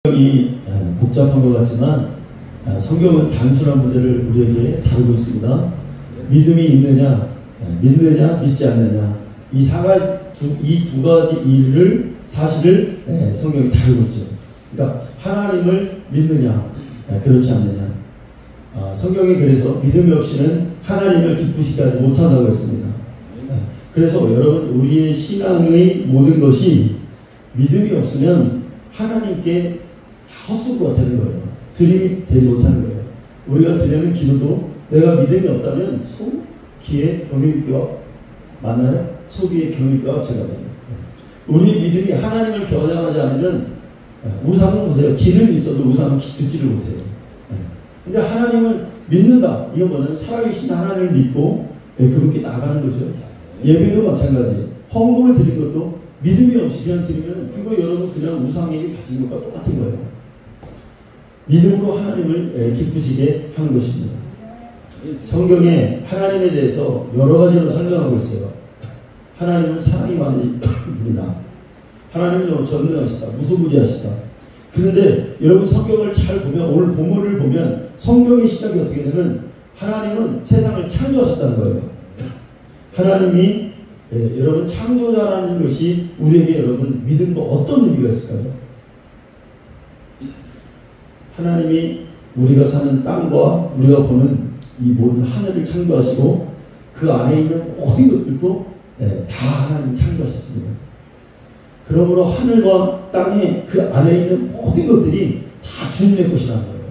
성경이 복잡한 것 같지만 성경은 단순한 문제를 우리에게 다루고 있습니다. 믿음이 있느냐, 믿느냐, 믿지 않느냐, 이 두 가지 일을 사실을 성경이 다루고 있죠. 그러니까 하나님을 믿느냐, 그렇지 않느냐. 성경이 그래서 믿음이 없이는 하나님을 기쁘시게 하지 못한다고 했습니다. 그래서 여러분, 우리의 신앙의 모든 것이 믿음이 없으면 하나님께 다 헛수고가 되는 거예요. 드림이 되지 못하는 거예요. 우리가 드리는 기도도 내가 믿음이 없다면 소, 귀에 경유기와 맞나요? 소귀의 경유기와 제가 돼요. 우리 믿음이 하나님을 겨냥하지 않으면 우상은 보세요. 귀는 있어도 우상은 듣지를 못해요. 근데 하나님을 믿는다. 이건 뭐냐면 살아계신 하나님을 믿고 그분께 나가는 거죠. 예배도 마찬가지예요. 헌금을 드린 것도 믿음이 없이 그냥 드리면 그거 여러분 그냥 우상에게 바친 것과 똑같은 거예요. 믿음으로 하나님을 기쁘시게 하는 것입니다. 성경에 하나님에 대해서 여러 가지로 설명하고 있어요. 하나님은 사랑이 많은 분이다. 하나님은 전능하시다. 무소부지하시다. 그런데 여러분 성경을 잘 보면, 오늘 본문을 보면 성경의 시작이 어떻게 되면 하나님은 세상을 창조하셨다는 거예요. 하나님이 여러분 창조자라는 것이 우리에게 여러분 믿음과 어떤 의미가 있을까요? 하나님이 우리가 사는 땅과 우리가 보는 이 모든 하늘을 창조하시고 그 안에 있는 모든 것들도 다 하나님이 창조하셨습니다. 그러므로 하늘과 땅에 그 안에 있는 모든 것들이 다 주님의 것이라는 거예요.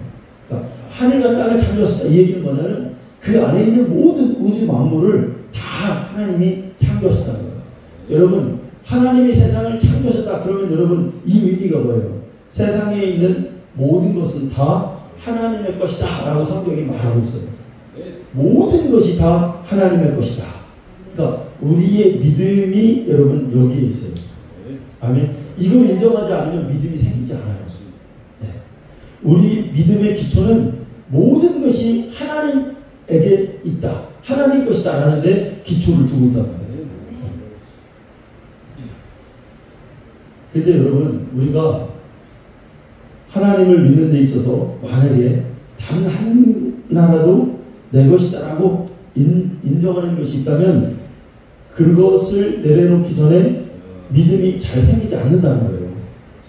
그러니까 하늘과 땅을 창조하셨다. 이 얘기는 뭐냐면 그 안에 있는 모든 우주 만물을 다 하나님이 창조하셨다는 거예요. 여러분, 하나님이 세상을 창조하셨다. 그러면 여러분 이 의미가 뭐예요? 세상에 있는 모든 것은 다 하나님의 것이다 라고 성경이 말하고 있어요. 모든 것이 다 하나님의 것이다. 그러니까 우리의 믿음이 여러분 여기에 있어요. 아멘. 이걸 인정하지 않으면 믿음이 생기지 않아요. 우리 믿음의 기초는 모든 것이 하나님에게 있다. 하나님 것이다 라는데 기초를 두고 있단 말이에요. 그런데 여러분, 우리가 하나님을 믿는 데 있어서 만약에 단 하나라도 내 것이다라고 인정하는 것이 있다면 그것을 내려놓기 전에 믿음이 잘 생기지 않는다는 거예요.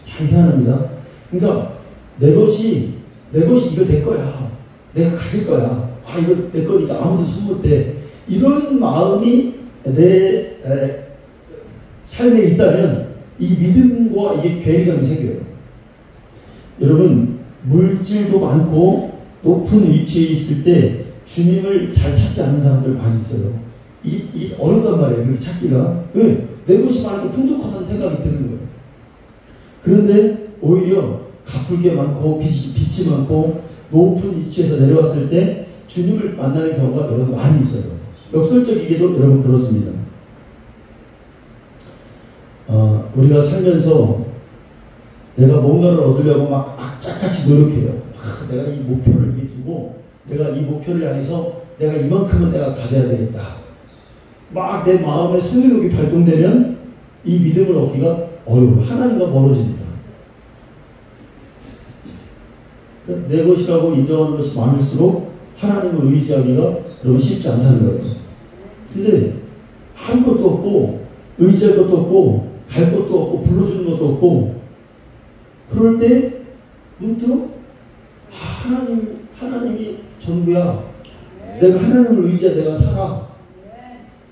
참 희한합니다. 그러니까 내 것이 이거 내 거야. 내가 가질 거야. 이거 내 거니까 아무도 손 못 대. 이런 마음이 내 삶에 있다면 이 믿음과 이게 괴리감이 생겨요. 여러분, 물질도 많고 높은 위치에 있을 때 주님을 잘 찾지 않는 사람들 많이 있어요. 이게 어렵단 말이에요. 그렇게 찾기가. 왜? 내 것이 많고 풍족하다는 생각이 드는 거예요. 그런데 오히려 갚을 게 많고 빚이 많고 높은 위치에서 내려왔을 때 주님을 만나는 경우가 여러분 많이 있어요. 역설적이게도 여러분 그렇습니다. 우리가 살면서 내가 뭔가를 얻으려고 막 악착같이 노력해요. 내가 이 목표를 위해 두고 내가 이 목표를 향해서 내가 이만큼은 내가 가져야 되겠다. 막 내 마음의 소유욕이 발동되면 이 믿음을 얻기가 어려워요. 하나님과 멀어집니다. 그러니까 내 것이라고 인정하는 것이 많을수록 하나님을 의지하기가 여러분 쉽지 않다는 거예요. 근데 아무것도 없고 의지할 것도 없고 갈 것도 없고 불러주는 것도 없고 그럴 때 문득 하나님이 전부야. 내가 하나님을 의지해 내가 살아.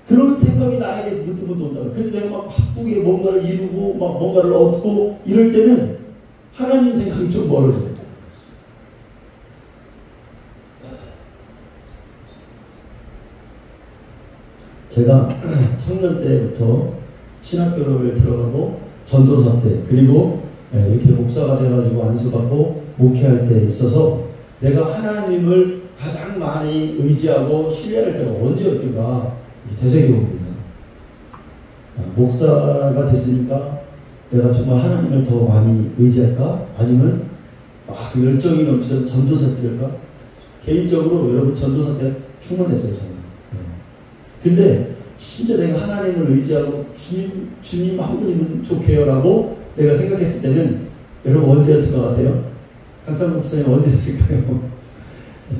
그런 생각이 나에게 문득 온다. 근데 내가 막 바쁘게 뭔가를 이루고 막 뭔가를 얻고 이럴 때는 하나님 생각이 좀 멀어져요. 제가 청년 때부터 신학교를 들어가고 전도사 때 그리고 이렇게 목사가 돼가지고 안수받고 목회할 때 있어서 내가 하나님을 가장 많이 의지하고 신뢰할 때가 언제였던가 되새겨봅니다. 목사가 됐으니까 내가 정말 하나님을 더 많이 의지할까? 아니면 그 열정이 넘치던 전도사 때일까? 개인적으로 여러분 전도사 때 충만했어요. 저는. 근데 진짜 내가 하나님을 의지하고 주님 한 분이면 좋게요 라고 내가 생각했을 때는 여러분 언제였을 것 같아요? 강산 목사님 언제였을까요?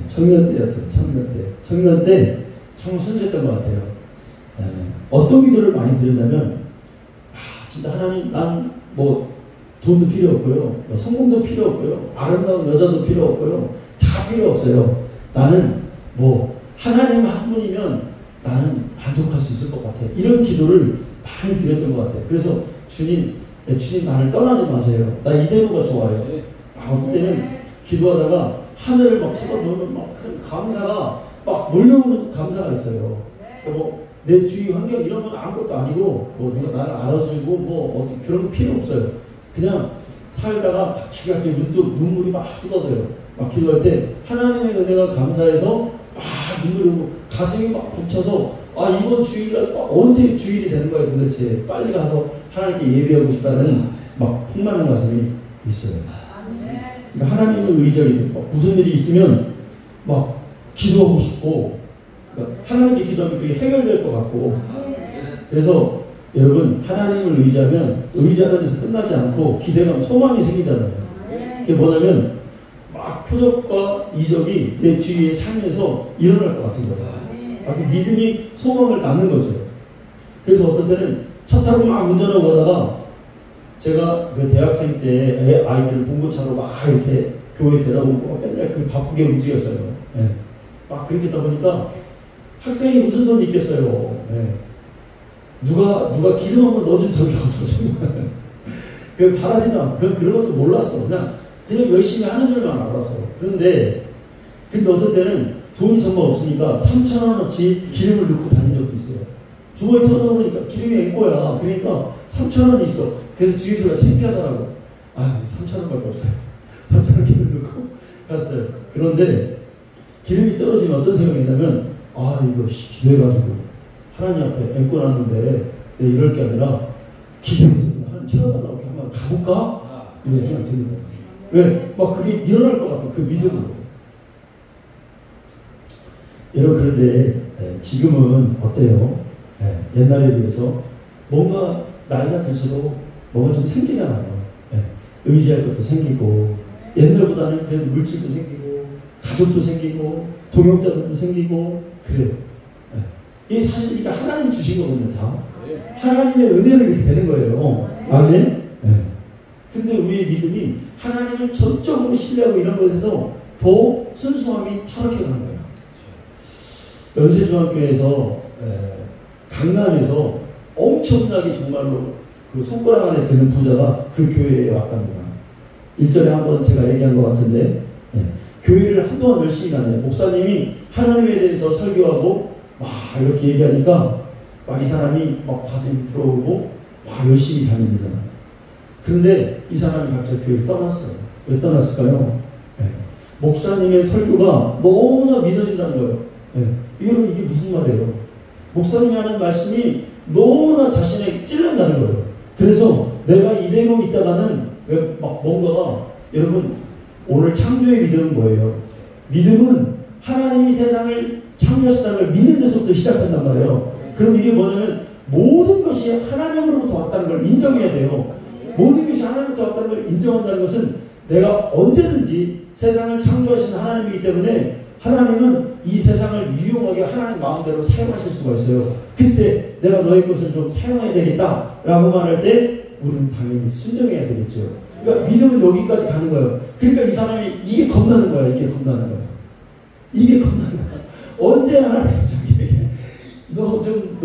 청년 때였어요. 청년 때 참 순수했던 것 같아요. 어떤 기도를 많이 드렸냐면 진짜 하나님 난 뭐 돈도 필요 없고요. 뭐 성공도 필요 없고요. 아름다운 여자도 필요 없고요. 다 필요 없어요. 나는 뭐 하나님 한 분이면 나는 만족할 수 있을 것 같아. 이런 기도를 많이 드렸던 것 같아요. 그래서 주님 나를 떠나지 마세요. 나 이대로가 좋아요. 어떤 때는 기도하다가 하늘을 막 쳐다보면 막 그런 감사가 막 몰려오는 감사가 있어요. 뭐 내 주위 환경 이런 건 아무것도 아니고 뭐 누가 나를 알아주고 뭐 어떤 그런 거 필요 없어요. 그냥 살다가 갑자기 문득 눈물이 막 쏟아져요. 막 기도할 때 하나님의 은혜가 감사해서 눈물이 오고 가슴이 막 벅차서 이번 주일날 언제 주일이 되는 거야 도대체. 빨리 가서 하나님께 예배하고 싶다는 막 풍만한 가슴이 있어요. 그러니까 하나님을 의지하게 돼. 무슨 일이 있으면 막 기도하고 싶고, 그러니까 하나님께 기도하면 그게 해결될 것 같고. 그래서 여러분 하나님을 의지하면 의지하는 데서 끝나지 않고 기대감, 소망이 생기잖아요. 그게 뭐냐면 막 표적과 이적이 내 주위에 살면서 일어날 것 같은 거예요. 그 믿음이 소망을 낳는 거죠. 그래서 어떤 때는 차 타고 막 운전하고 가다가 제가 그 대학생 때 아이들을 봉고차로 막 이렇게 교회에 데려오고 맨날 그 바쁘게 움직였어요. 네. 막 그렇게 하다 보니까 학생이 무슨 돈이 있겠어요. 네. 누가 기름 한번 넣어준 적이 없어, 정말. 그 바라지도 않고, 그런 것도 몰랐어. 그냥 열심히 하는 줄만 알았어. 근데 어떤 때는 돈이 정말 없으니까 3,000원어치 기름을 넣고 다닌 적도 있어요. 주머니 털어보니까 기름이 앵꼬야. 그러니까 3,000원이 있어. 그래서 주위에서 창피하더라고. 3,000원밖에 없어요. 3,000원 기름 넣고 갔어요. 그런데 기름이 떨어지면 어떤 생각이 있냐면, 이거 기도해가지고 하나님 앞에 앵꼬 놨는데 이럴 게 아니라 기름 한 채워달라고 이렇게 한번 가볼까? 이런 생각이 드는 거예요. 왜? 막 그게 일어날 것 같아요. 그 믿음으로. 여러분, 그런데 지금은 어때요? 옛날에 비해서 뭔가 나이가 들수록 뭔가 좀 생기잖아요. 의지할 것도 생기고, 옛날보다는 그래도 물질도 생기고, 가족도 생기고, 동역자들도 생기고, 그래요. 이게 사실 이게 하나님 주신 거거든요, 다. 하나님의 은혜로 이렇게 되는 거예요. 아멘? 근데 우리의 믿음이 하나님을 전적으로 신뢰하고 이런 것에서 더 순수함이 타락해 가는 거예요. 연세중학교에서 강남에서 엄청나게 정말로 그 손가락 안에 드는 부자가 그 교회에 왔답니다. 일전에 한번 제가 얘기한 것 같은데, 교회를 한동안 열심히 다녀요. 목사님이 하나님에 대해서 설교하고 막 이렇게 얘기하니까 막 이 사람이 막 가슴이 부러우고 막 열심히 다닙니다. 그런데 이 사람이 갑자기 교회를 떠났어요. 왜 떠났을까요? 목사님의 설교가 너무나 믿어진다는 거예요. 이게 무슨 말이에요? 목사님이 하는 말씀이 너무나 자신에게 찔른다는 거예요. 그래서 내가 이대로 있다가는 왜 막 뭔가가, 여러분 오늘 창조의 믿음은 뭐예요? 믿음은 하나님이 세상을 창조하셨다는 걸 믿는 데서부터 시작한단 말이에요. 그럼 이게 뭐냐면 모든 것이 하나님으로부터 왔다는 걸 인정해야 돼요. 모든 것이 하나님으로부터 왔다는 걸 인정한다는 것은 내가 언제든지 세상을 창조하신 하나님이기 때문에 하나님은 이 세상을 유용하게 하나님 마음대로 사용하실 수가 있어요. 그때 내가 너의 것을 좀 사용해야 되겠다 라고 말할 때 우리는 당연히 순종해야 되겠죠. 그러니까 믿음은 여기까지 가는 거예요. 그러니까 이 사람이 이게 겁나는 거야. 이게 겁나는 거야. 이게 겁나는 거야. 언제 하나님이 자기에게 너 좀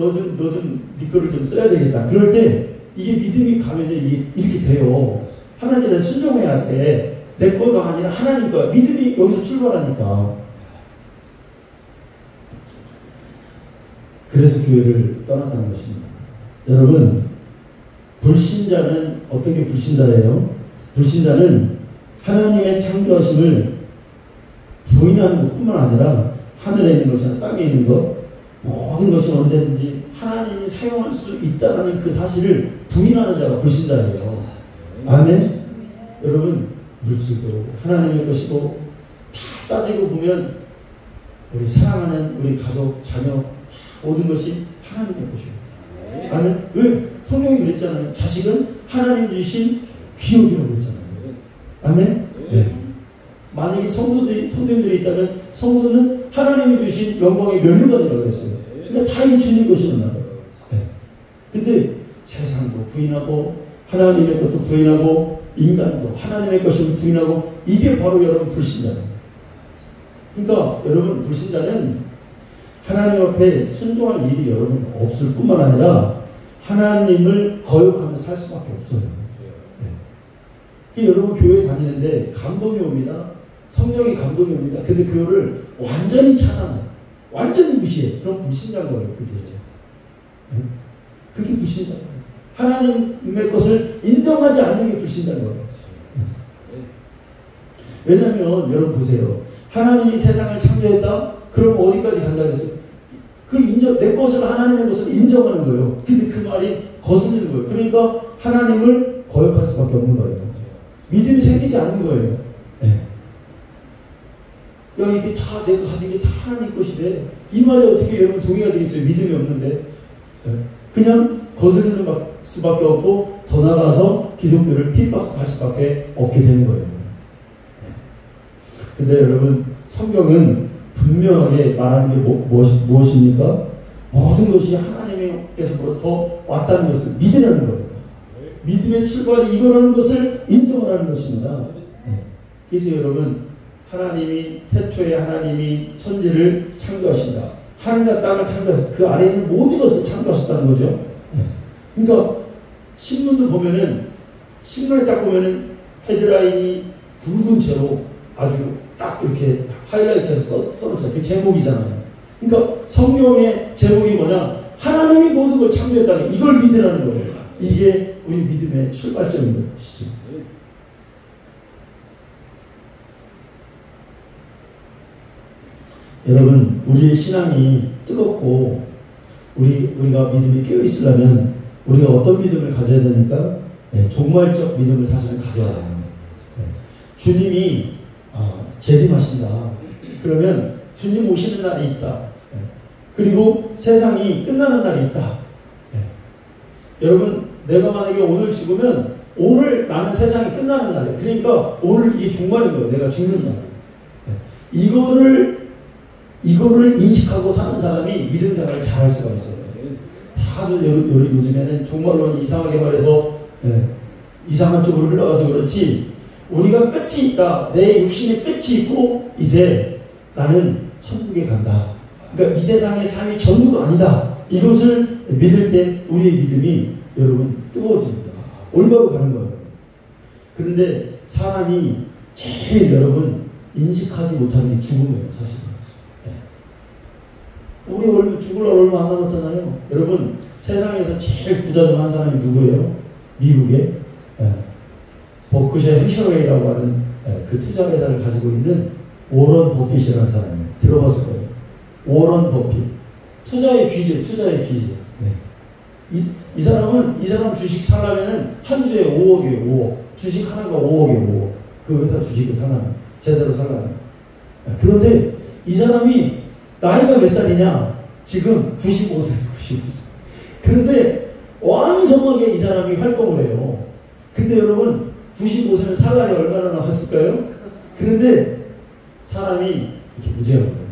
네 거를 좀 써야 되겠다. 그럴 때 이게 믿음이 가면 이게 이렇게 돼요. 하나님께 순종해야 돼. 내 거가 아니라 하나님 거야. 믿음이 여기서 출발하니까. 그래서 교회를 떠났다는 것입니다. 여러분, 불신자는 어떤 게 불신자예요? 불신자는 하나님의 창조하심을 부인하는 것뿐만 아니라 하늘에 있는 것이나 땅에 있는 것, 모든 것이 언제든지 하나님이 사용할 수 있다는 그 사실을 부인하는 자가 불신자예요. 아멘? 여러분, 물질도 하나님의 것이고, 다 따지고 보면 우리 사랑하는 우리 가족, 자녀, 모든 것이 하나님의 것이에요. 아멘? 왜? 성경이 그랬잖아요. 자식은 하나님 주신 기업이라고 그랬잖아요. 아멘? 네. 만약에 성도님들이 있다면 성도는 하나님이 주신 영광의 면류관이라고 그랬어요. 그러니까 다 이 주님 것이란 말이에요. 네. 근데 세상도 부인하고 하나님의 것도 부인하고 인간도 하나님의 것을 부인하고 이게 바로 여러분 불신자예요. 그러니까 여러분 불신자는 하나님 앞에 순종할 일이 여러분 없을 뿐만 아니라 하나님을 거역하며 살 수밖에 없어요. 네. 여러분 교회 다니는데 감동이 옵니다. 성령의 감동이 옵니다. 근데 그거를 완전히 차단해. 완전히 무시해. 그럼 불신자인 거예요. 그게. 네? 그게 불신자예요. 하나님의 것을 인정하지 않는 게 불신자인 거예요. 왜냐하면 여러분 보세요. 하나님이 세상을 창조했다? 그럼 어디까지 간다 그랬어요? 내 것을 하나님의 것을 인정하는 거예요. 근데 그 말이 거슬리는 거예요. 그러니까 하나님을 거역할 수밖에 없는 거예요. 믿음이 생기지 않는 거예요. 네. 야, 이게 다 내가 가진 게 다 하나님 것이래. 이 말에 어떻게 여러분 동의가 되겠어요? 믿음이 없는데. 네. 그냥 거스르는 수밖에 없고 더 나아가서 기독교를 핍박할 수밖에 없게 되는 거예요. 근데 여러분 성경은 분명하게 말하는 게 무엇입니까? 모든 것이 하나님께서부터 왔다는 것을 믿으라는 거예요. 믿음의 출발이 이거라는 것을 인정하라는 것입니다. 그래서 여러분 하나님이 태초에 하나님이 천지를 창조하신다. 하늘과 땅을 창조하셨다. 그 안에 있는 모든 것을 창조하셨다는 거죠. 그러니까 신문도 보면은 신문에 딱 보면은 헤드라인이 굵은 채로 아주 딱 이렇게 하이라이트해서 써놓잖아요. 그 제목이잖아요. 그러니까 성경의 제목이 뭐냐? 하나님이 모든 걸 창조했다는 이걸 믿으라는 거예요. 이게 우리 믿음의 출발점인 것이죠. 여러분 우리의 신앙이 뜨겁고 우리가 믿음이 깨어있으려면 우리가 어떤 믿음을 가져야 됩니까? 네, 종말적 믿음을 사실은 가져야 돼요. 네. 주님이 재림하신다. 그러면 주님 오시는 날이 있다. 네. 그리고 세상이 끝나는 날이 있다. 네. 여러분 내가 만약에 오늘 죽으면 오늘 나는 세상이 끝나는 날이에요. 그러니까 오늘 이게 종말인 거예요. 내가 죽는 날. 네. 이거를 인식하고 사는 사람이 믿음 생활을 잘할 수가 있어요. 아주 요즘에는 종말론이 이상하게 말해서 이상한 쪽으로 흘러가서 그렇지 우리가 끝이 있다. 내 육신의 끝이 있고 이제 나는 천국에 간다. 그러니까 이 세상의 삶이 전부가 아니다. 이것을 믿을 때 우리의 믿음이 여러분 뜨거워집니다. 올바로 가는 거예요. 그런데 사람이 제일 여러분 인식하지 못하는 게 죽음이에요. 사실은. 우리 죽을 날 얼마 안 남았잖아요. 여러분 세상에서 제일 부자 중 한 사람이 누구예요? 미국에 버크셔 해셔웨이라고 하는 그 투자 회사를 가지고 있는 워런 버핏이라는 사람이에요. 들어봤을 거예요. 워런 버핏. 투자의 귀재. 네. 이 사람 주식 사려면은 한 주에 5억이에요. 5억. 주식 하나가 5억이에요. 5억. 그 회사 주식을 사려면 제대로 사려면. 그런데 이 사람이 나이가 몇 살이냐? 지금 95세. 그런데 왕성하게 이 사람이 활동을 해요. 근데 여러분 95세면 살 날이 얼마나 남았을까요? 그런데 사람이 이렇게 무죄한 거예요.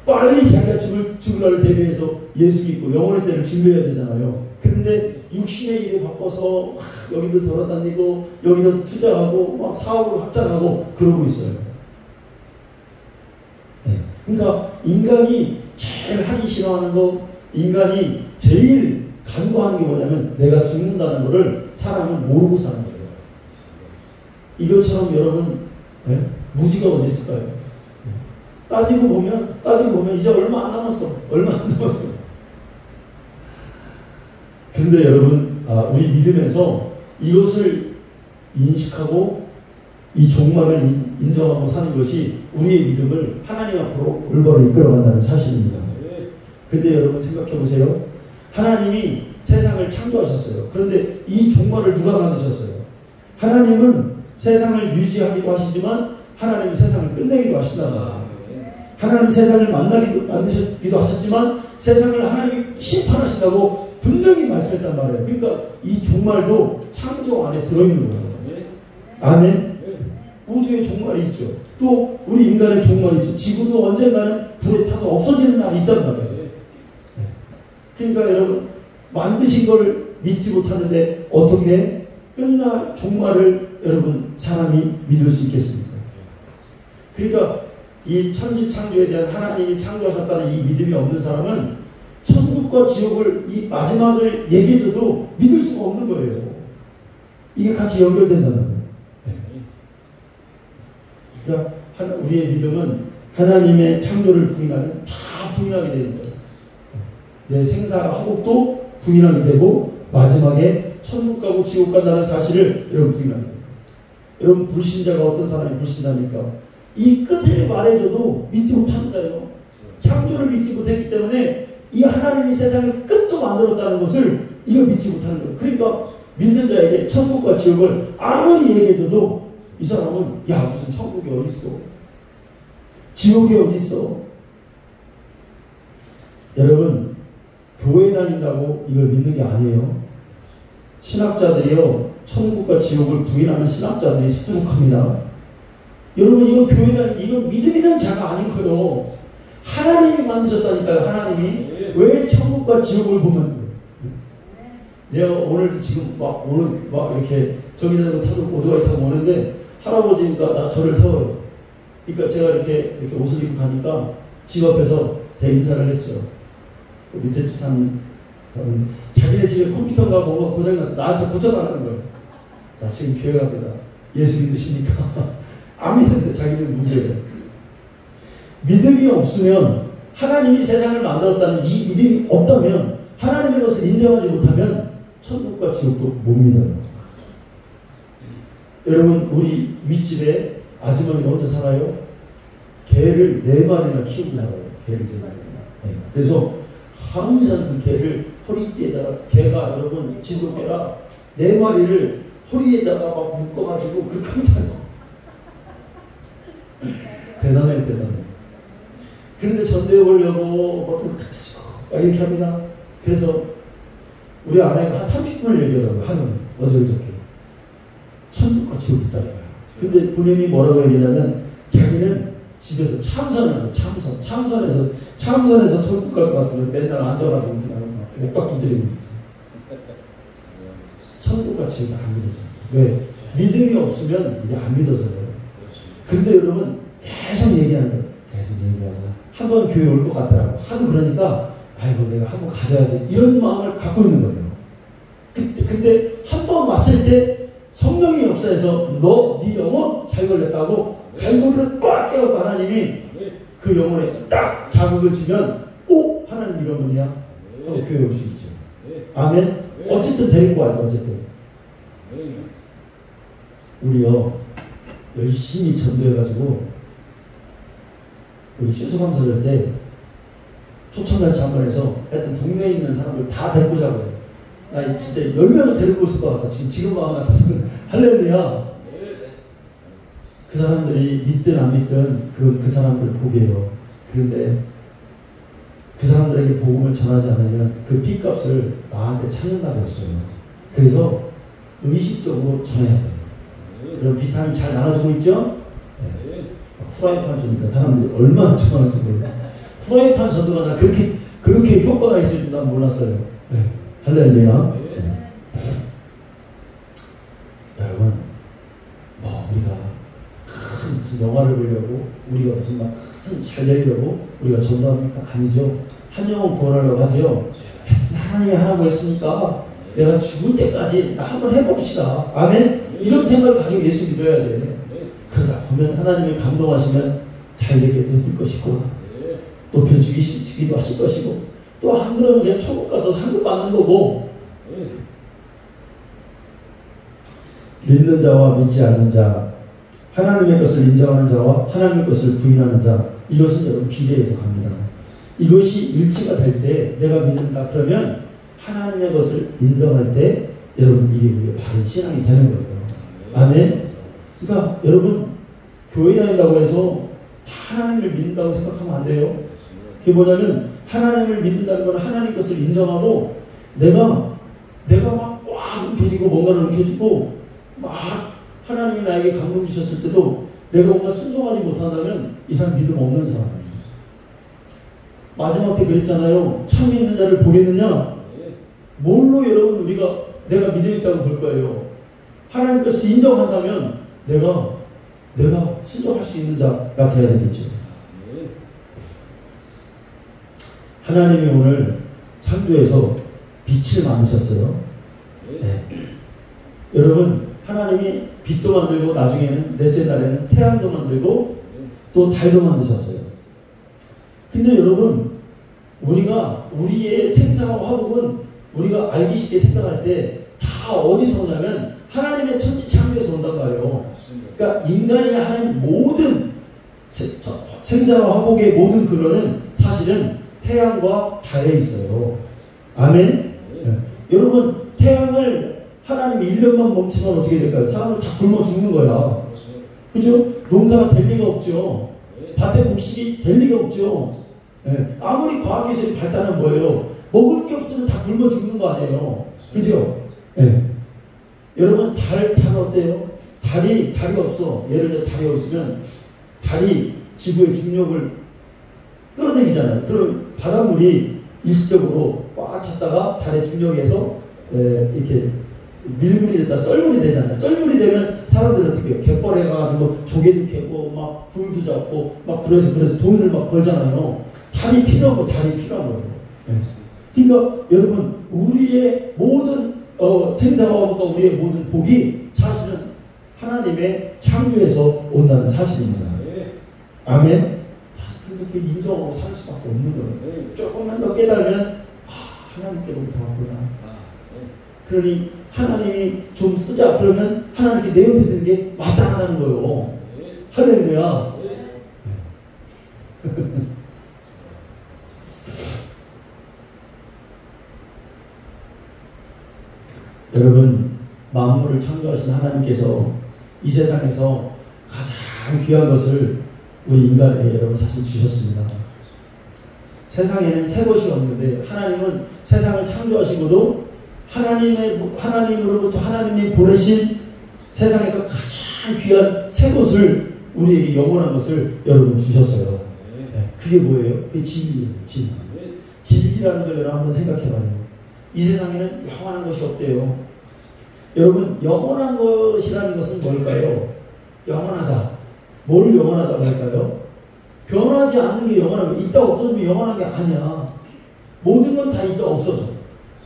빨리 자기가 죽을 날을 대비해서 예수 믿고 영혼의 때를 준비해야 되잖아요. 그런데 육신의 일에 바빠서 여기도 돌아다니고 여기도 투자하고 막 사업을 확장하고 그러고 있어요. 네. 그러니까 인간이 제일 하기 싫어하는 거, 인간이 제일 간과하는 게 뭐냐면 내가 죽는다는 거를 사람은 모르고 사는 거예요. 이것처럼 여러분 무지가 어디 있을까요? 따지고 보면 이제 얼마 안 남았어. 그런데 여러분 우리 믿음에서 이것을 인식하고 이 종말을 인정하고 사는 것이 우리의 믿음을 하나님 앞으로 올바로 이끌어간다는 사실입니다. 그런데 여러분 생각해 보세요. 하나님이 세상을 창조하셨어요. 그런데 이 종말을 누가 만드셨어요? 하나님은 세상을 유지하기도 하시지만 하나님은 세상을 끝내기도 하신다. 하나님 세상을 만드시기도 하셨지만 세상을 하나님이 심판하신다고 분명히 말씀했단 말이에요. 그러니까 이 종말도 창조 안에 들어있는 거예요. 아멘. 우주의 종말이 있죠. 또 우리 인간의 종말이 있죠. 지구도 언젠가는 불에 타서 없어지는 날이 있단 말이에요. 그러니까 여러분, 만드신 걸 믿지 못하는데 어떻게 끝날 종말을 여러분 사람이 믿을 수 있겠습니까? 그러니까 이 천지창조에 대한 하나님이 창조하셨다는 이 믿음이 없는 사람은 천국과 지옥을 이 마지막을 얘기해줘도 믿을 수가 없는 거예요. 이게 같이 연결된다는 거예요. 그러니까 우리의 믿음은 하나님의 창조를 부인하면 다 부인하게 되는 거예요. 내 생사하고도 부인하게 되고 마지막에 천국 가고 지옥 간다는 사실을 여러분 부인하게 돼요. 여러분, 불신자가 어떤 사람이 불신자입니까? 이 끝을 말해줘도 믿지 못하는 자예요. 창조를 믿지 못했기 때문에 이 하나님이 세상을 끝도 만들었다는 것을 이거 믿지 못하는 거예요. 그러니까 믿는 자에게 천국과 지옥을 아무리 얘기해줘도 이 사람은 야, 무슨 천국이 어디 있어? 지옥이 어디 있어? 여러분, 교회 다닌다고 이걸 믿는 게 아니에요. 신학자들이요, 천국과 지옥을 부인하는 신학자들이 수두룩합니다. 여러분, 이거 교회 이거 믿음이라는 자가 아니고요. 하나님이 만드셨다니까요. 하나님이. 왜 천국과 지옥을 보면 제가 오늘 지금 오늘 이렇게 저기서 타고 오토바이 타고 오는데 할아버지가 저를 세워요. 그러니까 제가 이렇게 옷을 입고 가니까 집 앞에서 제가 인사를 했죠. 밑에 집 사는 자기네 집에 컴퓨터가 뭐가 고장났다. 나한테 고쳐달라는 거예요. 나 지금 교회 갑니다. 예수 믿으십니까? 안 믿는데 자기는 무교예요. 믿음이 없으면, 하나님이 세상을 만들었다는 이 믿음이 없다면, 하나님의 것을 인정하지 못하면 천국과 지옥도 못 믿어요. 여러분, 우리 윗집에 아주머니가 혼자 살아요. 개를 4마리나 키우고 살아요. 개를 4마리나. 네. 그래서 항상 그 개를 허리띠에다가, 개가 여러분 진돗개라 4마리를 허리에다가 막 묶어가지고 그렇게 다녀. 대단해. 그런데 전도해 보려고 뭐 갖다 주고 이렇게 합니다. 그래서 우리 아내가 한 30분을 얘기하더라고요. 하는 어저께 천국과 지옥이 있다 이거야. 근데 본인이 뭐라고 얘기하냐면 자기는 집에서 참선을 참선해서 천국 갈 것 같으면 맨날 앉아가지고 목딱 두드리고 있어요. 천국과 지옥이 안 믿어져요. 왜? 믿음이 없으면 이게 안 믿어져요. 근데 여러분, 계속 얘기하는 거예요. 계속 얘기하다가 한 번 교회 올 것 같더라고. 하도 그러니까 아이고 내가 한 번 가져야지 이런 마음을 갖고 있는 거예요. 근데 한 번 왔을 때 성령의 역사에서 네 영혼 잘 걸렸다고 갈고리를 꽉 깨고 하나님이 그 영혼에 딱 자극을 주면 오! 하나님 이런 분이야 하고 교회 올 수 있죠. 아멘. 어쨌든 데리고 와야 돼. 어쨌든 우리요 열심히 전도해가지고 우리 수수감사절 때 초청단체 한번 해서 하여튼 동네에 있는 사람들 다 데리고 자고요. 나 진짜 10명을 데리고 있을 것 같다. 지금 마음 같아서는 할렐루야. 그 사람들이 믿든 안 믿든 그 사람들 복이에요. 그런데 그 사람들에게 복음을 전하지 않으면 그 핏값을 나한테 찾는다고 했어요. 그래서 의식적으로 전해야 돼요. 여러분 비타민 잘 나눠주고 있죠? 네. 후라이팬 주니까 사람들이 얼마나 좋아하는지 몰라. 후라이팬 전도가 나 그렇게 효과가 있을 줄 난 몰랐어요. 네. 할렐루야. 네. 여러분, 우리가 큰 무슨 영화를 보려고, 우리가 무슨 막 큰 잘 되려고 우리가 전도합니까? 아니죠. 한 영혼 구원하려고 하죠. 하나님이 하라고 했으니까 내가 죽을 때까지 나 한번 해봅시다. 아멘. 이런 생각을 가지고 예수 믿어야 돼. 그러다 보면 하나님이 감동하시면 잘 되게 해줄 것이고 높여주기도 하실 것이고 또 안 그러면 그냥 천국 가서 상급 받는 거고. 믿는 자와 믿지 않는 자, 하나님의 것을 인정하는 자와 하나님의 것을 부인하는 자, 이것은 여러분 비례해서 갑니다. 이것이 일치가 될 때 내가 믿는다 그러면 하나님의 것을 인정할 때 여러분 이게 우리의 바른 신앙이 되는 거예요. 아멘. 그러니까 여러분 교회 다닌다고 해서 다 하나님을 믿는다고 생각하면 안 돼요. 그게 뭐냐면 하나님을 믿는다는 건 하나님 것을 인정하고 내가 막 꽉 움켜쥐고 뭔가를 움켜쥐고 막 하나님이 나에게 감동 주셨을 때도 내가 뭔가 순종하지 못한다면 이 사람 믿음 없는 사람이에요. 마지막 때 그랬잖아요. 참 믿는 자를 보겠느냐? 뭘로 여러분 내가 믿음 있다고 볼 거예요. 하나님 것을 인정한다면 내가 순종할 수 있는 자가 되어야 되겠죠. 하나님이 오늘 창조에서 빛을 만드셨어요. 네. 여러분, 하나님이 빛도 만들고 나중에는 넷째 날에는 태양도 만들고 또 달도 만드셨어요. 근데 여러분, 우리의 생사와 화복은 우리가 알기 쉽게 생각할 때 다 어디서 오냐면 하나님의 천지창조에서 온단 말이에요. 그러니까 인간이 하는 모든 생사와 화복의 모든 근원은 사실은 태양과 달에 있어요. 아멘? 네. 여러분, 태양을 하나님이 1년만 멈추면 어떻게 될까요? 사람들 다 굶어 죽는 거야. 그죠? 농사가 될 리가 없죠. 밭에 곡식이 될 리가 없죠. 네. 아무리 과학기술이 발달한 거예요. 먹을 게 없으면 다 굶어 죽는 거 아니에요. 그죠? 네. 여러분, 달 어때요? 달이 없어. 예를 들어 달이 없으면 달이 지구의 중력을 끌어내리잖아요. 그럼 바닷물이 일시적으로 꽉 찼다가 달의 중력에서 이렇게 밀물이 됐다 썰물이 되잖아요. 썰물이 되면 사람들은 어떻게 해요? 갯벌에 가가지고 조개도 캐고 막 굴도 잡고 막 그래서 돈을 막 벌잖아요. 달이 필요한 거예요. 네. 그러니까 여러분, 우리의 모든 생사와 우리의 모든 복이 사실은 하나님의 창조에서 온다는 사실입니다. 아멘. 그렇게 인정하고 살 수밖에 없는 거예요. 조금만 더 깨달으면 하나님께로부터 왔구나. 그러니 하나님이 좀 쓰자 그러면 하나님께 내어드리는 게 마땅하다는 거예요. 할렐루야. 여러분, 만물을 창조하신 하나님께서 이 세상에서 가장 귀한 것을 우리 인간에게 여러분 사실 주셨습니다. 세상에는 새 것이 없는데 하나님은 세상을 창조하시고도 하나님으로부터 하나님이 보내신 세상에서 가장 귀한 새 것을 우리에게 영원한 것을 여러분 주셨어요. 네. 그게 뭐예요? 그게 진리예요. 진리라는 걸 여러분 한번 생각해봐요. 이 세상에는 영원한 것이 없대요. 여러분, 영원한 것이라는 것은 뭘까요? 영원하다. 뭘 영원하다고 할까요? 변하지 않는 게 영원한 거. 있다 없어지면 영원한 게 아니야. 모든 건 다 있다 없어져.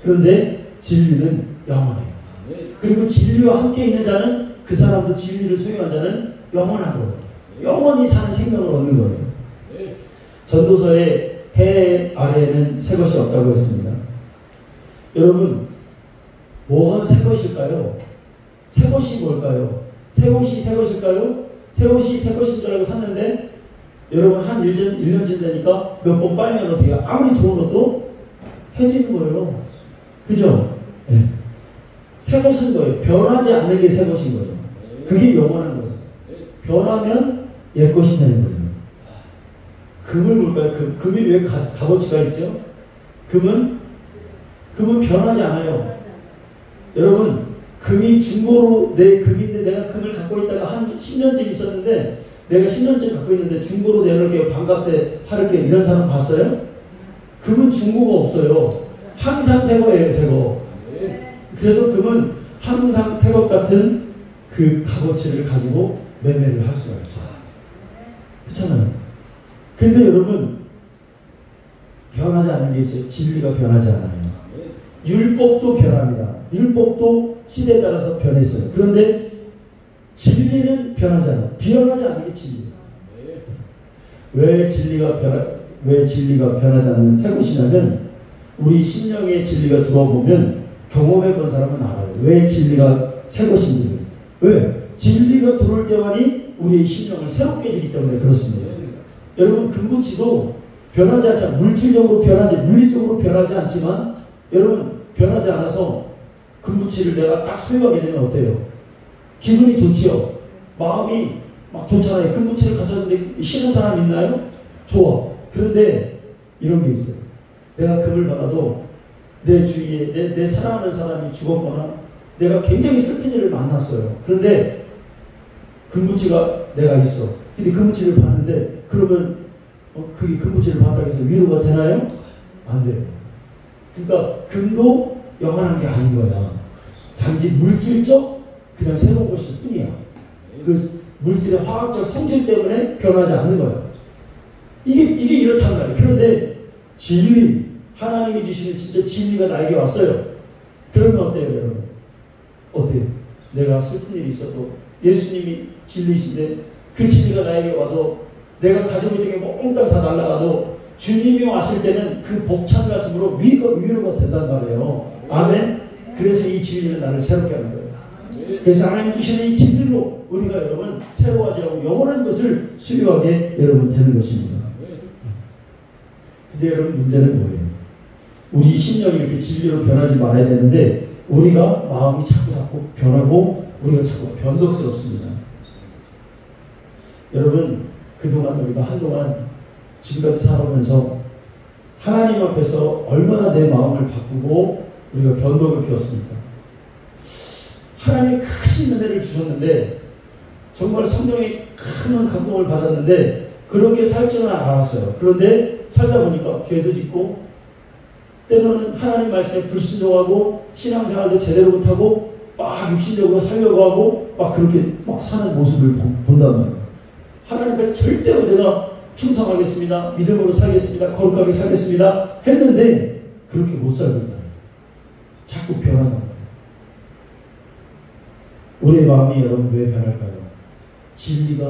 그런데 진리는 영원해요. 그리고 진리와 함께 있는 자는, 그 사람도 진리를 소유한 자는 영원한 거예요. 영원히 사는 생명을 얻는 거예요. 전도서에 해 아래에는 새 것이 없다고 했습니다. 여러분, 뭐가 새 것일까요? 새 것이 뭘까요? 새 옷이 새 것일까요? 새 옷이 새 것인 줄 알고 샀는데 여러분 한 1년쯤 되니까 몇 번 빨면 어떻게 해요? 아무리 좋은 것도 해지는 거예요. 그죠? 네. 새 것은 뭐예요? 변하지 않는 게 새 것인 거죠. 그게 영원한 거예요. 변하면 옛 것이 되는 거예요. 금을 볼까요? 금이 왜 값어치가 있죠? 금은 변하지 않아요. 여러분, 금이 중고로 내 금인데 내가 금을 갖고 있다가 한 10년쯤 있었는데 내가 10년쯤 갖고 있는데 중고로 내놓을게요. 반값에 팔을게요. 이런 사람 봤어요? 금은 중고가 없어요. 항상 새 거예요. 새 거. 그래서 금은 항상 새 것 같은 그 값어치를 가지고 매매를 할 수가 있죠. 그렇잖아요. 근데 여러분, 변하지 않는 게 있어요. 진리가 변하지 않아요. 율법도 변합니다. 율법도 시대에 따라서 변했어요. 그런데 진리는 변하지 않아요. 변하지 않는 게 진리예요. 왜 진리가 변하지 않는 새 것이냐면, 우리 심령의 진리가 들어보면 경험해 본 사람은 알아요. 왜 진리가 새 것인지. 왜? 진리가 들어올 때만이 우리의 심령을 새롭게 해주기 때문에 그렇습니다. 여러분, 금붙이도 변하지 않죠. 물질적으로 물리적으로 변하지 않지만, 여러분, 변하지 않아서 금붙이를 내가 딱 소유하게 되면 어때요? 기분이 좋지요. 마음이 막 좋잖아요. 금붙이를 가졌는데 싫은 사람 있나요? 좋아. 그런데 이런 게 있어요. 내가 금을 받아도 내 주위에 내 사랑하는 사람이 죽었거나 내가 굉장히 슬픈 일을 만났어요. 그런데 금붙이가 내가 있어. 근데 금붙이를 봤는데 그러면 그게 금붙이를 봤다고 해서 위로가 되나요? 안 돼요. 그러니까 금도 영원한 게 아닌 거야. 단지 물질적 그냥 새로운 것일 뿐이야. 그 물질의 화학적 성질 때문에 변하지 않는 거야. 이게 이렇단 말이에요. 그런데 진리, 하나님이 주시는 진짜 진리가 나에게 왔어요. 그러면 어때요, 여러분? 어때요? 내가 슬픈 일이 있어도 예수님이 진리이신데 그 진리가 나에게 와도 내가 가지고 있던 게 몽땅 다 날아가도 주님이 왔을 때는 그 벅찬 가슴으로 위로가 된단 말이에요. 아멘? 그래서 이 진리는 나를 새롭게 하는 거예요. 그래서 하나님 주시는 이 진리로 우리가 여러분 새로워지 하고 영원한 것을 수요하게 여러분 되는 것입니다. 근데 여러분 문제는 뭐예요? 우리 심령이 이렇게 진리로 변하지 말아야 되는데 우리가 마음이 자꾸 변하고 우리가 자꾸 변덕스럽습니다. 여러분 그동안 우리가 한동안 지금까지 살아오면서 하나님 앞에서 얼마나 내 마음을 바꾸고 우리가 변덕을 피웠습니까? 하나님이 크신 은혜를 주셨는데 정말 성령의 큰 감동을 받았는데 그렇게 살 줄은 알았어요. 그런데 살다 보니까 죄도 짓고 때로는 하나님 말씀에 불순종하고 신앙생활도 제대로 못하고 막 육신적으로 살려고 하고 막 그렇게 막 사는 모습을 본단 말이에요. 하나님 앞에 절대로 내가 충성하겠습니다. 믿음으로 살겠습니다. 거룩하게 살겠습니다. 했는데 그렇게 못 살고 있다. 자꾸 변하단 말이에요. 우리의 마음이 여러분 왜 변할까요? 진리가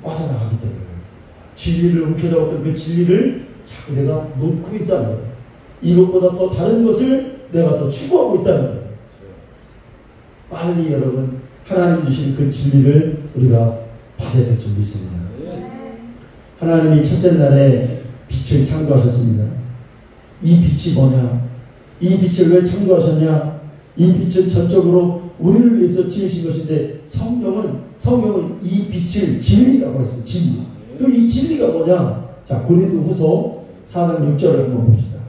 빠져나가기 때문에 진리를 움켜잡았던 그 진리를 자꾸 내가 놓고 있다는 거예요. 이것보다 더 다른 것을 내가 더 추구하고 있다는 거예요. 빨리 여러분 하나님 주신 그 진리를 우리가 받아야 될 줄 믿습니다. 하나님이 첫째 날에 빛을 창조하셨습니다. 이 빛이 뭐냐? 이 빛을 왜 창조하셨냐? 이 빛은 전적으로 우리를 위해서 지으신 것인데 성경은 이 빛을 진리라고 했어요. 진리. 그럼 이 진리가 뭐냐? 자, 고린도후서 4장 6절을 한번 봅시다.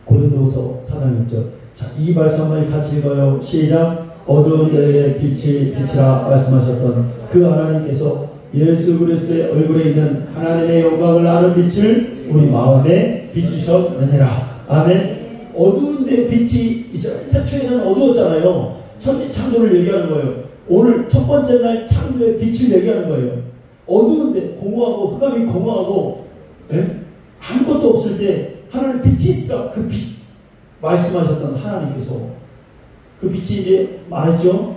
고린도후서 4장 6절. 자, 이 말씀을 같이 읽어요. 시작. 어두운 데에 빛이라 말씀하셨던 그 하나님께서 예수 그리스도의 얼굴에 있는 하나님의 영광을 아는 빛을 우리 마음에 비추셨느니라. 아멘. 어두운 데 빛이 있어요. 태초에는 어두웠잖아요. 천지 창조를 얘기하는 거예요. 오늘 첫 번째 날 창조의 빛을 얘기하는 거예요. 어두운데 공허하고 흑암이 공허하고 아무것도 없을 때 하나님 빛이 있으라. 그 빛 말씀하셨던 하나님께서 그 빛이 이제 말했죠.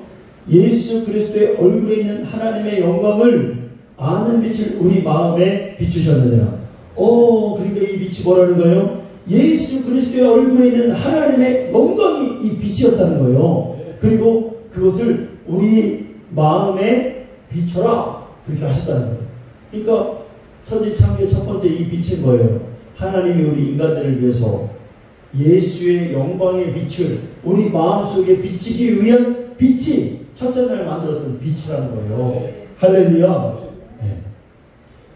예수 그리스도의 얼굴에 있는 하나님의 영광을 아는 빛을 우리 마음에 비추셨느니라. 그러니까 이 빛이 뭐라는 거예요? 예수 그리스도의 얼굴에 있는 하나님의 영광이 이 빛이었다는 거예요. 그리고 그것을 우리 마음에 비춰라. 그렇게 하셨다는 거예요. 그러니까 천지창조의 첫 번째 이 빛은 뭐예요? 하나님이 우리 인간들을 위해서 예수의 영광의 빛을 우리 마음속에 비치기 위한 빛이 첫째 날 만들었던 빛이라는 거예요. 할렐루야. 네.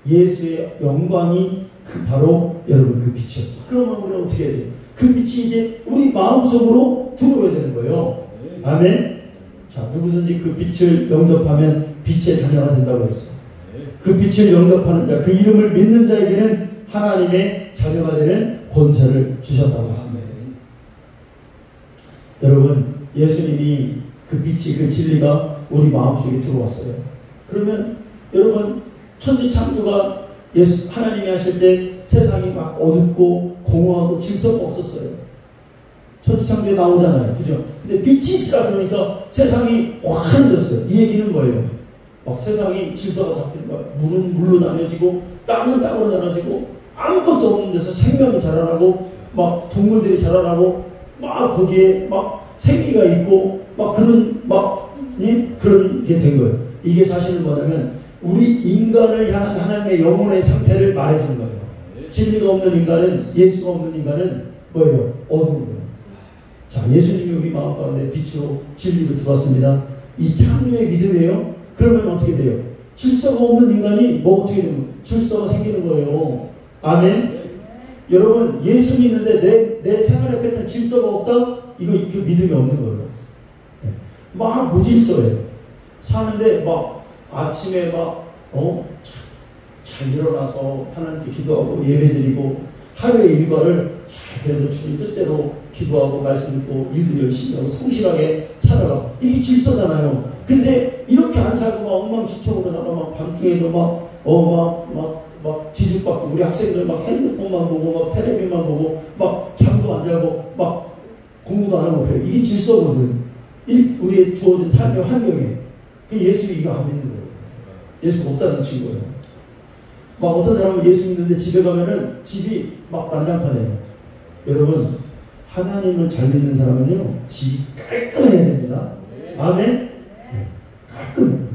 예수의 영광이 바로 여러분 그 빛이었어요. 그러면 우리는 어떻게 해야 돼요? 그 빛이 이제 우리 마음속으로 들어오야 되는 거예요. 아멘. 자, 누구든지 그 빛을 영접하면 빛의 자녀가 된다고 했어요. 그 빛을 영접하는 자, 그 이름을 믿는 자에게는 하나님의 자녀가 되는 권세를 주셨다고 했습니다. 여러분, 예수님이 그 빛이, 그 진리가 우리 마음속에 들어왔어요. 그러면 여러분, 천지창조가 하나님이 하실 때 세상이 막 어둡고 공허하고 질서가 없었어요. 천지창조에 나오잖아요. 그죠? 근데 빛이 있으라 그러니까 세상이 환해졌어요. 이 얘기는 뭐예요? 막 세상이 질서가 잡히는 거예요. 물은 물로 나눠지고 땅은 땅으로 나눠지고 아무것도 없는 데서 생명이 자라나고 막 동물들이 자라나고 막 거기에 막 생기가 있고 막 그런 게 된 거예요. 이게 사실은 뭐냐면 우리 인간을 향한 하나님의 영혼의 상태를 말해주는 거예요. 진리가 없는 인간은, 예수가 없는 인간은 뭐예요? 어두운 거예요. 자, 예수님이 우리 마음 가운데 빛으로 진리로 들어왔습니다. 이 창조의 믿음이에요. 그러면 어떻게 돼요? 질서가 없는 인간이 어떻게 되면 질서가 생기는 거예요. 아멘. 여러분, 예수 믿는데 내 생활의 패턴 질서가 없다? 이거 그 믿음이 없는 거예요. 네. 막 무질서해. 사는데 막 아침에 잘 일어나서 하나님께 기도하고 예배드리고 하루의 일과를 잘 그래도 주님 뜻대로 기도하고 말씀 듣고 일도 열심히 하고 성실하게 살아가. 이게 질서잖아요. 근데 이렇게 안 살고 막 엉망진창으로 살아. 막 밤중에도 막 뒤죽박죽. 우리 학생들 막 핸드폰만 보고 막 텔레비만 보고 막 잠도 안 자고 막 공부도 안 하고 그래. 이게 질서거든. 우리의 주어진 삶의 환경에. 그 예수 이거 안 믿는 거예요. 예수가 없다는 친구예요. 막 어떤 사람은 예수 믿는데 집에 가면은 집이 막 난장판이에요. 여러분, 하나님을 잘 믿는 사람은요, 집이 깔끔해야 됩니다. 아멘? 네. 깔끔.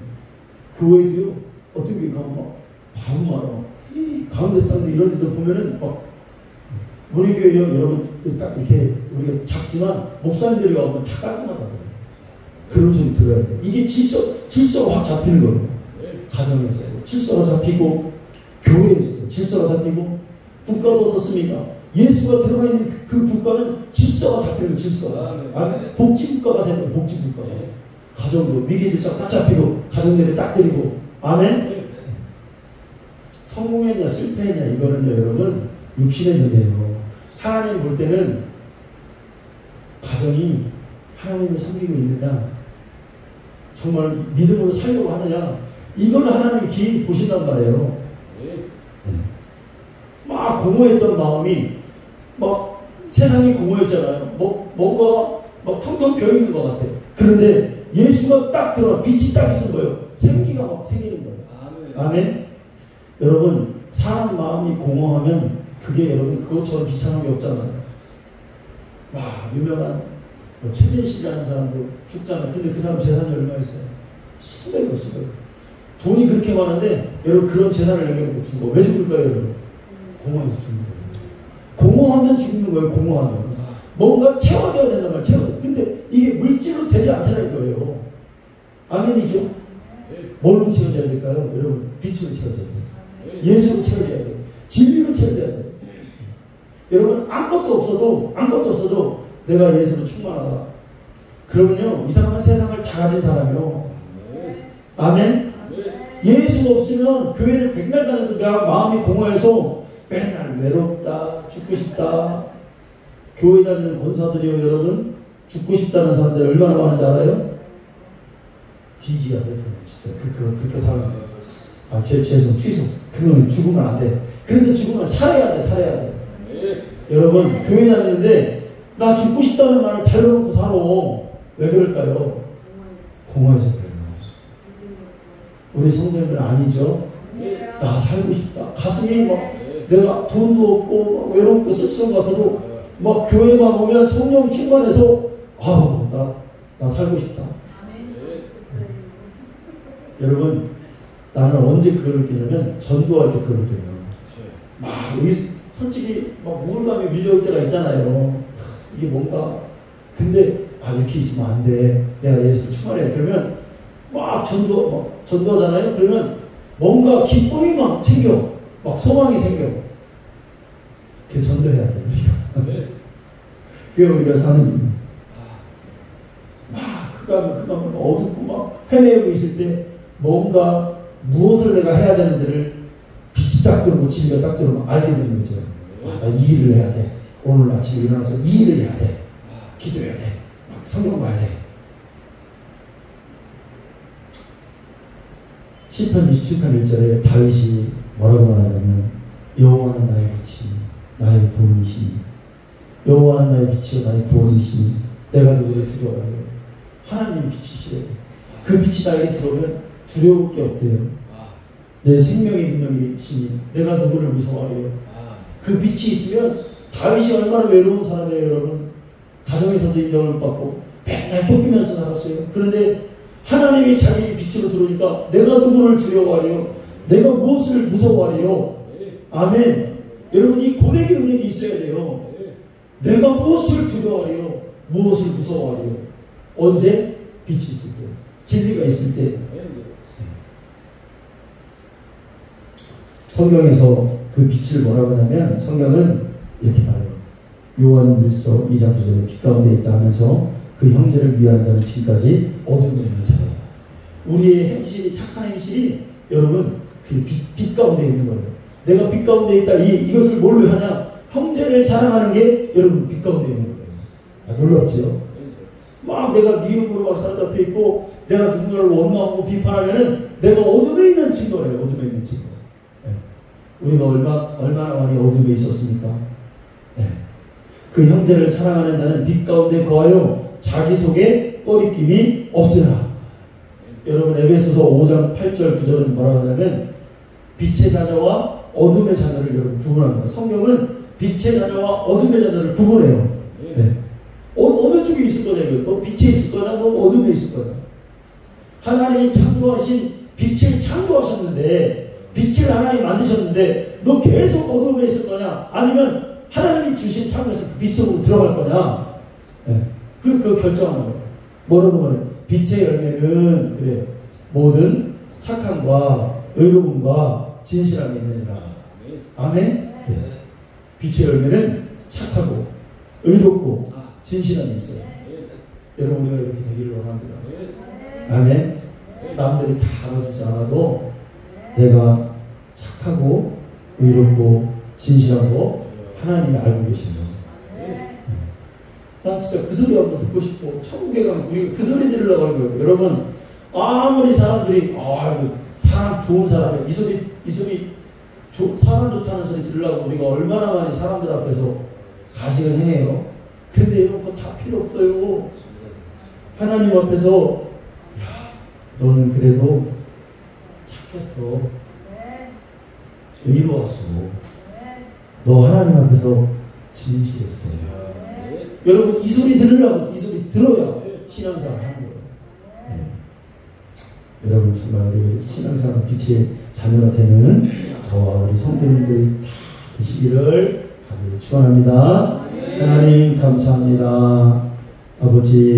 교회도요, 어떤 교회 가면 막 밤 많아. 가운데 사람들 이런 데도 보면은 막, 우리 교회요, 여러분, 딱 이렇게 우리가 작지만 목사님들이 가면 다 깔끔하다고. 그런 소리 들어야 돼. 이게 질서가 확 잡히는 거예요. 가정에서 질서가 잡히고, 교회에서도 질서가 잡히고, 국가도 어떻습니까? 예수가 들어가 있는 그 국가는 질서가 잡히는 거예요. 질서가. 복지국가가 되는 거예요. 복지국가가. 가정도 위기 질서가 딱 잡히고, 가정들이 딱 드리고. 아멘? 성공했냐 실패했냐 이거는요, 여러분, 육신의 문제예요. 하나님 볼 때는 가정이 하나님을 섬기고 있느냐, 정말 믿음으로 살려고 하느냐, 이걸 하나님이 기이 보신단 말이에요. 막 공허했던 마음이 막 세상이 공허했잖아요. 뭔가 막 텅텅 비어있는 것 같아. 그런데 예수가 딱 들어와 빛이 딱 있는 거예요. 생기가 막 생기는 거예요. 아멘. 여러분, 사람 마음이 공허하면 그게 여러분 그것처럼 비참한 게 없잖아요. 와, 유명한 최진실이라는 사람도 죽잖아요. 근데 그 사람 재산이 얼마 있어요? 수백억. 돈이 그렇게 많은데 여러분 그런 재산을 남겨놓고 죽어. 왜 죽을까요, 여러분? 공허해서 죽는 거예요. 공허하면 죽는 거예요. 공허하면 뭔가 채워져야 된단 말이에요. 채워져. 근데 이게 물질로 되지 않잖아요, 이거예요. 아멘이죠? 뭘로 채워져야 될까요? 여러분, 빛으로 채워져야 돼요. 예수로 채워져야 돼요. 진리로 채워져야 돼요. 여러분, 아무것도 없어도 내가 예수로 충만하다. 그러면요, 이 사람은 세상을 다 가진 사람이요. 아멘? 예수가 없으면 교회를 백날 다녀도 내가 마음이 공허해서 맨날 외롭다, 죽고 싶다. 교회 다니는 권사들이요, 여러분, 죽고 싶다는 사람들 얼마나 많은지 알아요? 뒤지야 돼, 진짜. 그렇게 살아야 돼. 죄송, 취소. 그건 죽으면 안 돼. 그런데 죽으면 살아야 돼. 여러분, 교회 다니는데 나 죽고 싶다는 말을 달려놓고 살아. 왜 그럴까요? 공허해서 그래요. 우리 성도님들 아니죠? 나 살고 싶다. 가슴이 막 내가 돈도 없고 막 외롭고 쓸쓸한 것 같아도 막 교회만 오면 성령 충만해서 아우 나 살고 싶다. 여러분, 나는 언제 그걸 느끼냐면 전도할 때 그걸 느껴요. 막 솔직히 막 우울감이 밀려올 때가 있잖아요. 이게 뭔가, 근데 이렇게 있으면 안 돼. 내가 예수를 충만해야 돼. 그러면 막 전도하잖아요. 그러면 뭔가 기쁨이 막 생겨. 막 소망이 생겨. 그게 전도해야 돼, 우리가. 그게 우리가 사는 일. 막 흑암 어둡고 막 헤매고 있을 때 뭔가 무엇을 내가 해야 되는지를 빛이 딱 들어오고 진리가 딱 들어오면 알게 되는 거죠. 나 이 일을 해야 돼. 오늘 아침에 일어나서 이 일을 해야 돼. 기도해야 돼. 막 성경 봐야 돼. 시편 27편 1절에 다윗이 뭐라고 말하냐면 여호와는 나의 빛이 나의 구원이시니 여호와는 나의 빛이요 나의 구원이시니 내가 누구를 두려워하요. 하나님의 빛이시래요. 그 빛이 나에게 들어오면 두려울 게 없대요. 내 생명의 능력이시니 내가 누구를 무서워하래요. 그 빛이 있으면 다윗이 얼마나 외로운 사람이에요, 여러분. 가정에서도 인정을 받고 맨날 쫓기면서 살았어요. 그런데 하나님이 자기 빛으로 들어오니까 내가 누구를 두려워하래요. 내가 무엇을 무서워하래요. 아멘. 여러분, 이 고백의 은혜가 있어야 돼요. 내가 무엇을 두려워하래요. 무엇을 무서워하래요. 언제? 빛이 있을 때, 진리가 있을 때. 성경에서 그 빛을 뭐라고 하냐면 성경은 이렇게 말해요. 요한일서 2장 9절에 빛 가운데 있다 하면서 그 형제를 미워한다는 지금까지 어둠에 있는 자예요. 우리의 행실이, 착한 행실이 여러분 그 빛 가운데 있는 거예요. 내가 빛 가운데 있다. 이것을 뭘로 하냐? 형제를 사랑하는 게 여러분 빛 가운데 있는 거예요. 놀랍죠? 막 내가 미움으로 막 사람 앞에 있고 내가 누군가를 원망하고 비판하면은 내가 어둠에 있는 친구래요. 어둠에 있는 친구. 네. 우리가 얼마나 많이 어둠에 있었습니까? 네. 그 형제를 사랑하는 자는 빛 가운데 거하여 자기 속에 꺼리낌이 없으나. 여러분 에베소서 5장 8절 9절은 뭐라고 하냐면 빛의 자녀와 어둠의 자녀를 여러분 구분합니다. 성경은 빛의 자녀와 어둠의 자녀를 구분해요. 네. 어느 쪽에 있을 거냐 이거? 뭐 빛에 있을 거냐 뭐 어둠에 있을 거냐. 하나님이 창조하신 빛을 창조하셨는데 빛을 하나님 만드셨는데 너 계속 어둠에 있을 거냐? 아니면 하나님이 주신 창조하신 그 빛 속으로 들어갈 거냐? 네. 그 결정하는 거예요. 뭐라고 말해요? 빛의 열매는 그래 모든 착함과 의로움과 진실함이 있느니라. 아멘? 네. 빛의 열매는 착하고 의롭고 진실함이 있어요. 여러분 우리가 이렇게 되기를 원합니다. 아멘? 남들이 다 알아주지 않아도 내가 착하고 의롭고 진실하고 하나님이 알고 계십니다. 난 진짜 그 소리 한번 듣고 싶고 천국에 가면 우리가 그 소리 들으려고 하는 거예요. 여러분 아무리 사람들이 사람 좋은 사람이야 이 소리 사람 좋다는 소리 들으려고 우리가 얼마나 많이 사람들 앞에서 가식을 행해요. 근데 여러분 그거 다 필요 없어요. 하나님 앞에서 야 너는 그래도 착했어. 의로웠어. 너 하나님 앞에서 진실했어. 여러분 이 소리 들으려고 이 소리 들어야 신앙생활 하는 거예요. 여러분 정말 우리 신앙생활 빛의 자녀가 되는 저와 우리 성도님들이 다 되시기를 간절히 축원합니다. 하나님 감사합니다. 아버지